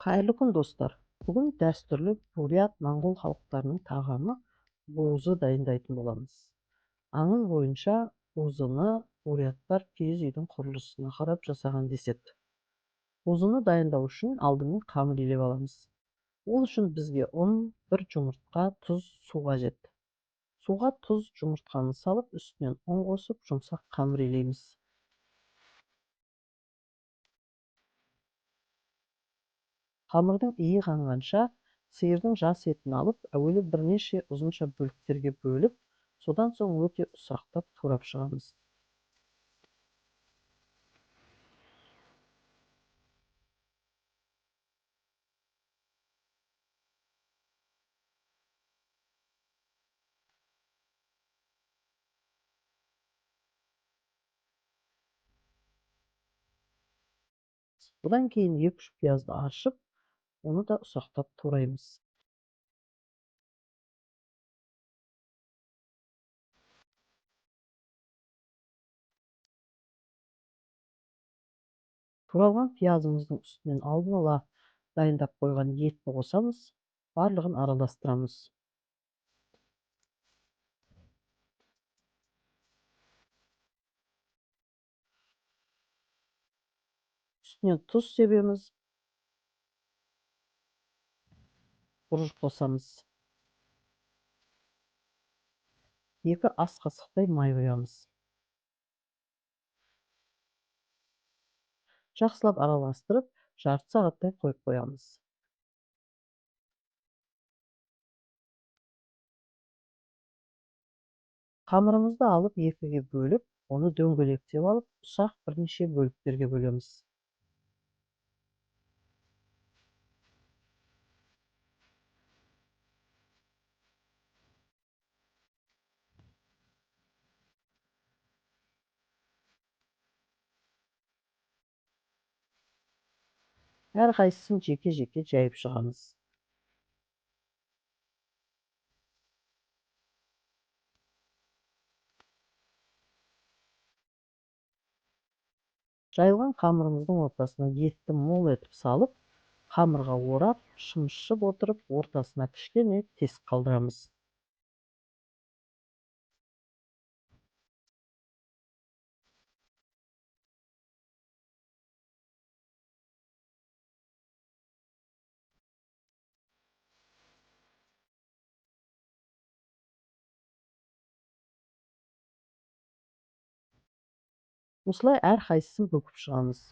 Қайырлы күн достар. Бүгін дәстүрлі бурят моңғол халықтарының тағамы бузы дайындайтын боламыз. Аңыз бойынша бузыны буряттар киіз үйдің құрылысына қарап жасаған деседі. Бузыны дайындау үшін алдымен қамыр илеп аламыз. Ол үшін бізге ұн, бір жұмыртқа, тұз, су қажет. Суға тұз, жұмыртқаны салып, үстінен ұн қосып, жұмсақ қамыр илейміз. Қамырдың иі қанғанша сиырдың жас етін алып, әуелі бірнеше ұзынша бөліктерге бөліп, содан соң өте ұсақтап турап шығамыз. Бұдан кейін 2-3 пиязды аршып, оны да ұсақтап тураймыз. Туралған пиязымыздың үстінен алдын ала дайындап қойған етті қосамыз, барлығын араластырамыз. Үстіне тұз себеміз, бұрыш қосамыз. 2 ас қасықтай май құямыз. Жақсылап араластырып, жарты сағаттай қойып қоямыз. Қамырымызды алып 2-ге бөліп, оны дөңгелектеп алып, ұсақ бірнеше бөліктерге бөлеміз. Әрқайсысын жеке-жеке жайып шығамыз. Жайылған қамырымыздың ортасына етті мол етіп салып, қамырға орап, шымшып отырып, ортасына кішкене тесік қалдырамыз. Осылай әрқайсысын бүгіп шығамыз.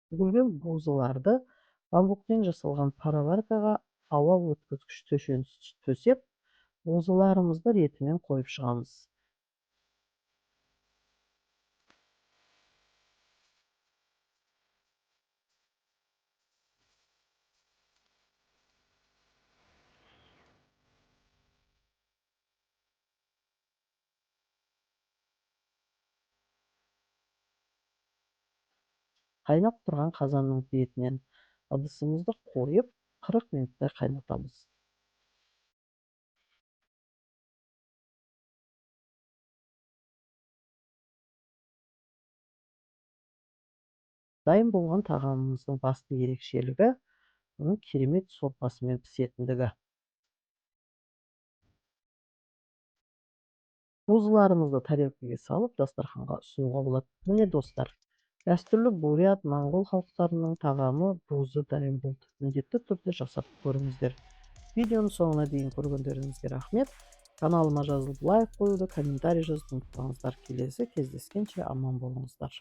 Бүгілген бузыларды бамбуктен жасалған парабаркаға ауа өткізгіш төсеп, бузыларымызды ретімен қойып шығамыз. Қайнап тұрған қазанның бетінен ыдысымызды қойып, 40 минуттай қайнатамыз. Дайын болған тағамымыздың басты ерекшелігі оның керемет сорпасымен пісетіндігі. Бузыларымызды тарелкаға салып, дастарханға ұсынуға болады. Міне достар, дәстүрлі бурят моңғол халықтарының тағамы бузы дайын болды. Міндетті түрде жасап көріңіздер. Видеоның соңына дейін көргендеріңізге рахмет. Каналыма жазылып лайк қоюды, комментарий жазуды ұмытпаңыздар. Келесі кездескенше аман болыңыздар.